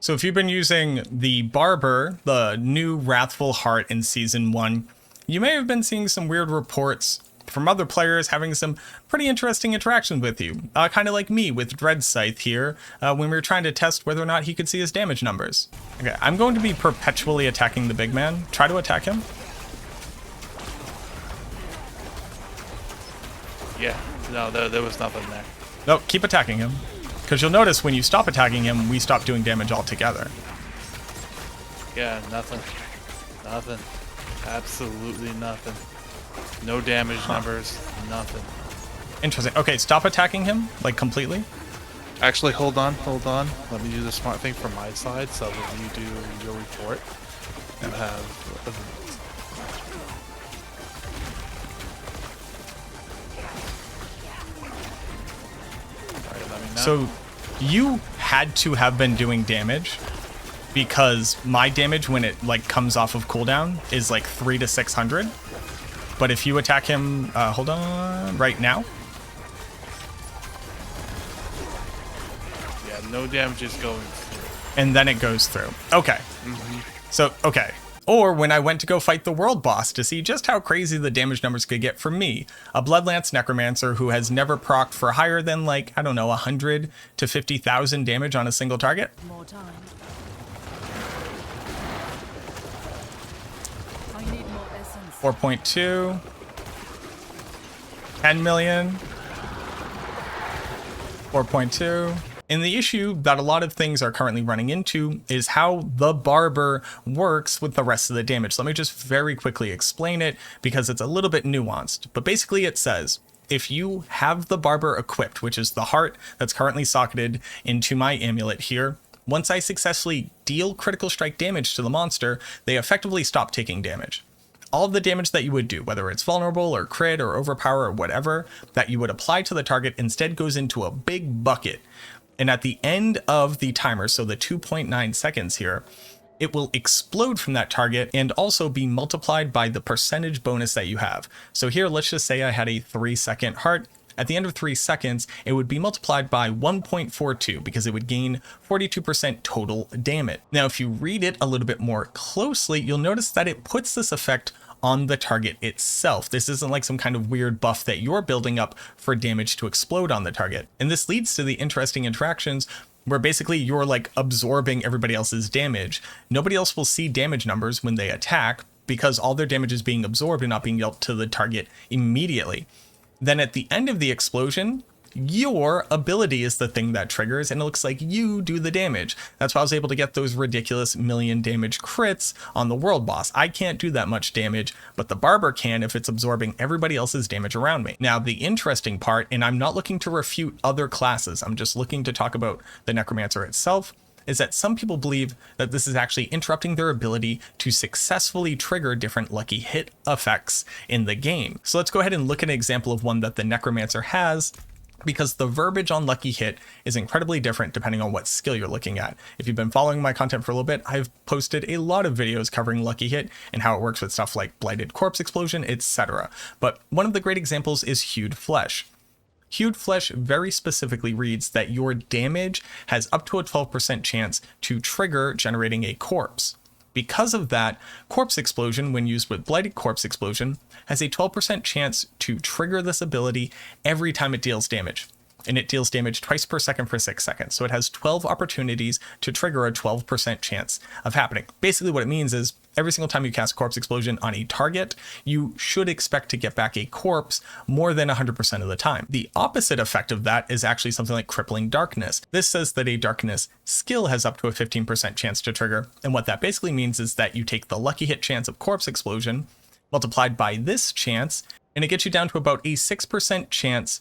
So if you've been using the Barber, the new Wrathful Heart in Season 1, you may have been seeing some weird reports from other players having some pretty interesting interactions with you. Kind of like me with Dread Scythe here, when we were trying to test whether or not he could see his damage numbers. Okay, I'm going to be perpetually attacking the big man. Try to attack him. Yeah, no, there was nothing there. No, keep attacking him. Because you'll notice when you stop attacking him, we stop doing damage altogether. Yeah, nothing. Nothing. Absolutely nothing. No damage numbers. Nothing. Interesting. Okay, stop attacking him, like, completely. Actually, hold on. Let me do the smart thing from my side, so when you do your report, you have... So you had to have been doing damage because my damage when it like comes off of cooldown is like 300 to 600. But if you attack him, hold on, right now. Yeah, no damage is going through. And then it goes through. Okay. Mm-hmm. So, okay. Or when I went to go fight the world boss to see just how crazy the damage numbers could get from me, a Bloodlance Necromancer who has never procced for higher than like, I don't know, 100 to 50,000 damage on a single target. More time. I need more essence. 4.2. 10 million. 4.2. And the issue that a lot of things are currently running into is how the Barber works with the rest of the damage. So let me just very quickly explain it because it's a little bit nuanced. But basically it says, if you have the Barber equipped, which is the heart that's currently socketed into my amulet here, once I successfully deal critical strike damage to the monster, they effectively stop taking damage. All of the damage that you would do, whether it's vulnerable or crit or overpower or whatever, that you would apply to the target instead goes into a big bucket. And at the end of the timer, so the 2.9 seconds here, it will explode from that target and also be multiplied by the percentage bonus that you have. So here, let's just say I had a 3-second heart. At the end of 3 seconds, it would be multiplied by 1.42 because it would gain 42% total damage. Now, if you read it a little bit more closely, you'll notice that it puts this effect on the target itself. This isn't like some kind of weird buff that you're building up for damage to explode on the target. And this leads to the interesting interactions where basically you're like absorbing everybody else's damage. Nobody else will see damage numbers when they attack because all their damage is being absorbed and not being dealt to the target immediately. Then at the end of the explosion, your ability is the thing that triggers, and it looks like you do the damage. That's why I was able to get those ridiculous million damage crits on the world boss. I can't do that much damage, but the Barber can if it's absorbing everybody else's damage around me. Now, the interesting part, and I'm not looking to refute other classes, I'm just looking to talk about the Necromancer itself, is that some people believe that this is actually interrupting their ability to successfully trigger different lucky hit effects in the game. So let's go ahead and look at an example of one that the Necromancer has, because the verbiage on Lucky Hit is incredibly different depending on what skill you're looking at. If you've been following my content for a little bit, I've posted a lot of videos covering Lucky Hit and how it works with stuff like Blighted Corpse Explosion, etc. But one of the great examples is Hewed Flesh. Hewed Flesh very specifically reads that your damage has up to a 12% chance to trigger generating a corpse. Because of that, Corpse Explosion, when used with Blighted Corpse Explosion, has a 12% chance to trigger this ability every time it deals damage. And it deals damage twice per second for 6 seconds. So it has 12 opportunities to trigger a 12% chance of happening. Basically what it means is every single time you cast Corpse Explosion on a target, you should expect to get back a corpse more than 100% of the time. The opposite effect of that is actually something like Crippling Darkness. This says that a Darkness skill has up to a 15% chance to trigger. And what that basically means is that you take the lucky hit chance of Corpse Explosion multiplied by this chance, and it gets you down to about a 6% chance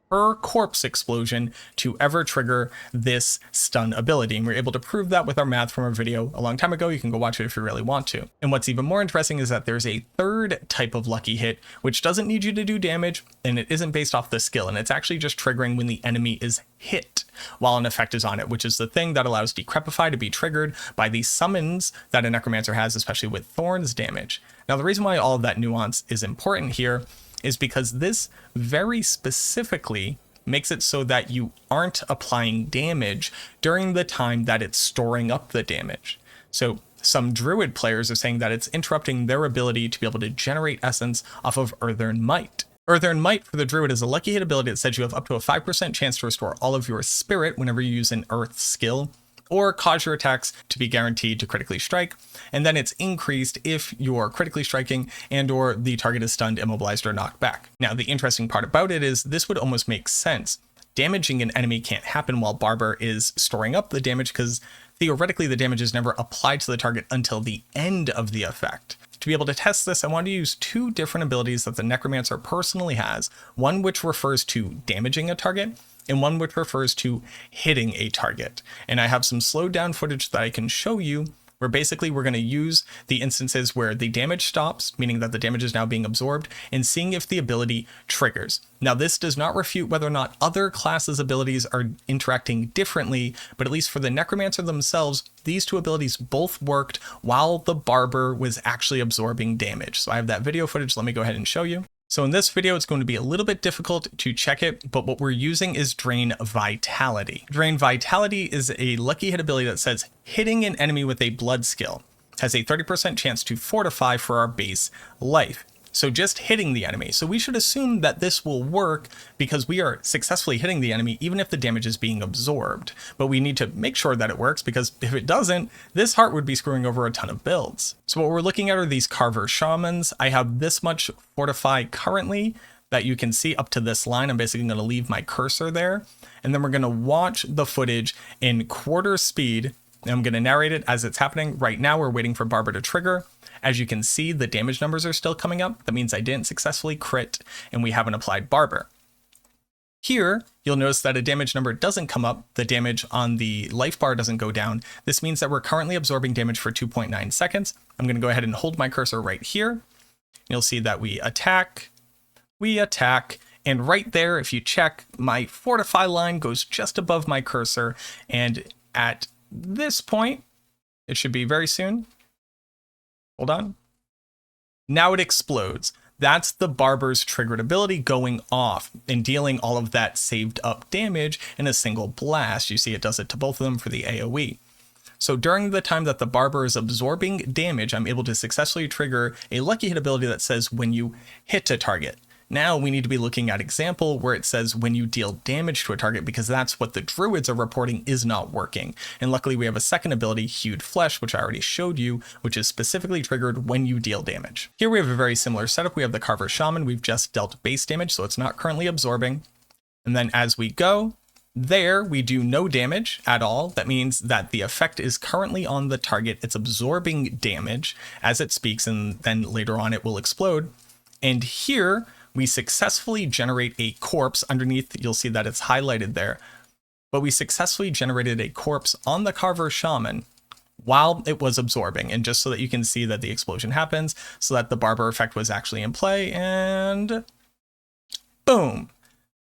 per corpse explosion to ever trigger this stun ability. And we're able to prove that with our math from a video a long time ago. You can go watch it if you really want to. And what's even more interesting is that there's a third type of lucky hit, which doesn't need you to do damage, and it isn't based off the skill. And it's actually just triggering when the enemy is hit while an effect is on it, which is the thing that allows Decrepify to be triggered by the summons that a Necromancer has, especially with Thorns damage. Now, the reason why all of that nuance is important here is because this very specifically makes it so that you aren't applying damage during the time that it's storing up the damage. So some Druid players are saying that it's interrupting their ability to be able to generate essence off of Earthern Might. Earthern Might for the Druid is a lucky hit ability that says you have up to a 5% chance to restore all of your spirit whenever you use an Earth skill, or cause your attacks to be guaranteed to critically strike, and then it's increased if you're critically striking and or the target is stunned, immobilized, or knocked back. Now, the interesting part about it is this would almost make sense. Damaging an enemy can't happen while Barber is storing up the damage because theoretically the damage is never applied to the target until the end of the effect. To be able to test this, I want to use two different abilities that the Necromancer personally has, one which refers to damaging a target, and one which refers to hitting a target. And I have some slowed down footage that I can show you where basically we're going to use the instances where the damage stops, meaning that the damage is now being absorbed, and seeing if the ability triggers. Now, this does not refute whether or not other classes' abilities are interacting differently, but at least for the Necromancer themselves, these two abilities both worked while the Barber was actually absorbing damage. So I have that video footage. Let me go ahead and show you. So in this video, it's going to be a little bit difficult to check it, but what we're using is Drain Vitality. Drain Vitality is a lucky hit ability that says hitting an enemy with a blood skill has a 30% chance to fortify for our base life. So just hitting the enemy. So we should assume that this will work because we are successfully hitting the enemy even if the damage is being absorbed. But we need to make sure that it works because if it doesn't, this heart would be screwing over a ton of builds. So what we're looking at are these Carver Shamans. I have this much Fortify currently that you can see up to this line. I'm basically going to leave my cursor there. And then we're going to watch the footage in quarter speed. And I'm going to narrate it as it's happening. Right now, we're waiting for Barber to trigger. As you can see, the damage numbers are still coming up. That means I didn't successfully crit and we haven't applied Barber. Here, you'll notice that a damage number doesn't come up. The damage on the life bar doesn't go down. This means that we're currently absorbing damage for 2.9 seconds. I'm going to go ahead and hold my cursor right here. You'll see that we attack, and right there, if you check, my Fortify line goes just above my cursor. And at this point, it should be very soon. Hold on. Now it explodes. That's the Barber's triggered ability going off and dealing all of that saved up damage in a single blast. You see it does it to both of them for the AoE. So during the time that the Barber is absorbing damage, I'm able to successfully trigger a lucky hit ability that says when you hit a target. Now we need to be looking at example where it says when you deal damage to a target, because that's what the Druids are reporting is not working. And luckily we have a second ability, Hewed Flesh, which I already showed you, which is specifically triggered when you deal damage. Here we have a very similar setup. We have the Carver Shaman. We've just dealt base damage, so it's not currently absorbing. And then as we go, there we do no damage at all. That means that the effect is currently on the target. It's absorbing damage as it speaks, and then later on it will explode. And here, we successfully generate a corpse. Underneath, you'll see that it's highlighted there. But we successfully generated a corpse on the Carver Shaman while it was absorbing. And just so that you can see that the explosion happens, so that the Barber effect was actually in play, and boom.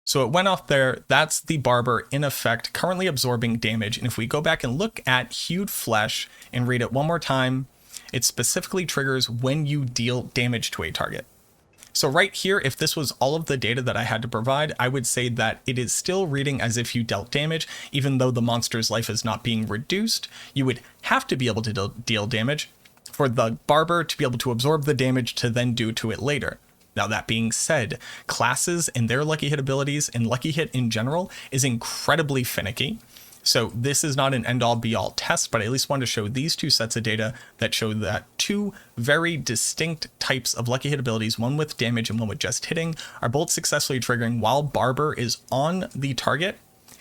So it went off there. That's the Barber in effect, currently absorbing damage. And if we go back and look at Hewed Flesh and read it one more time, it specifically triggers when you deal damage to a target. So right here, if this was all of the data that I had to provide, I would say that it is still reading as if you dealt damage, even though the monster's life is not being reduced. You would have to be able to deal damage for the Barber to be able to absorb the damage to then do to it later. Now, that being said, classes and their lucky hit abilities and lucky hit in general is incredibly finicky. So this is not an end-all be-all test, but I at least wanted to show these two sets of data that show that two very distinct types of lucky hit abilities, one with damage and one with just hitting, are both successfully triggering while Barber is on the target.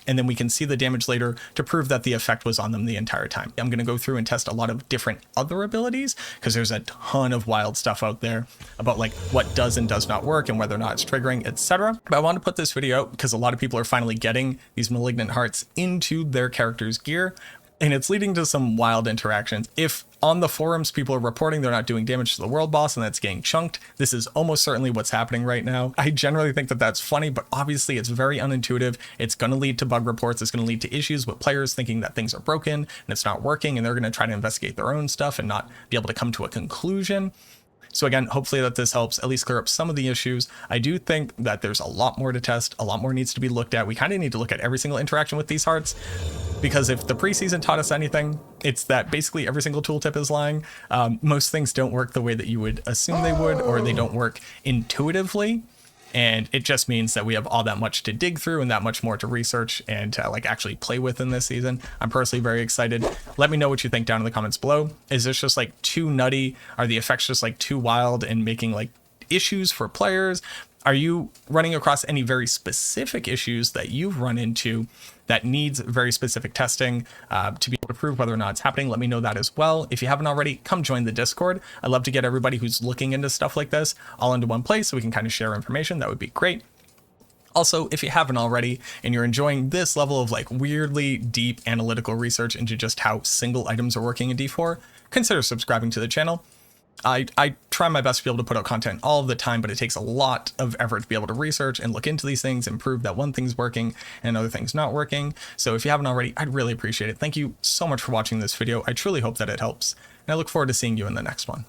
And then we can see the damage later to prove that the effect was on them the entire time. I'm going to go through and test a lot of different other abilities because there's a ton of wild stuff out there about like what does and does not work and whether or not it's triggering, etc. But I want to put this video out because a lot of people are finally getting these Malignant Hearts into their character's gear. And it's leading to some wild interactions. If on the forums people are reporting they're not doing damage to the world boss and that's getting chunked, this is almost certainly what's happening right now. I generally think that that's funny, but obviously it's very unintuitive. It's going to lead to bug reports. It's going to lead to issues with players thinking that things are broken and it's not working, and they're going to try to investigate their own stuff and not be able to come to a conclusion. So again, hopefully that this helps at least clear up some of the issues. I do think that there's a lot more to test, a lot more needs to be looked at. We kind of need to look at every single interaction with these hearts, because if the preseason taught us anything, it's that basically every single tooltip is lying. Most things don't work the way that you would assume they would, or they don't work intuitively. And it just means that we have all that much to dig through and that much more to research and to like actually play with in this season. I'm personally very excited. Let me know what you think down in the comments below. Is this just like too nutty? Are the effects just like too wild and making like issues for players? Are you running across any very specific issues that you've run into that needs very specific testing to be able to prove whether or not it's happening? Let me know that as well. If you haven't already, come join the Discord. I'd love to get everybody who's looking into stuff like this all into one place so we can kind of share information. That would be great. Also, if you haven't already and you're enjoying this level of like weirdly deep analytical research into just how single items are working in D4, consider subscribing to the channel. I try my best to be able to put out content all of the time, but it takes a lot of effort to be able to research and look into these things and prove that one thing's working and another thing's not working. So if you haven't already, I'd really appreciate it. Thank you so much for watching this video. I truly hope that it helps, and I look forward to seeing you in the next one.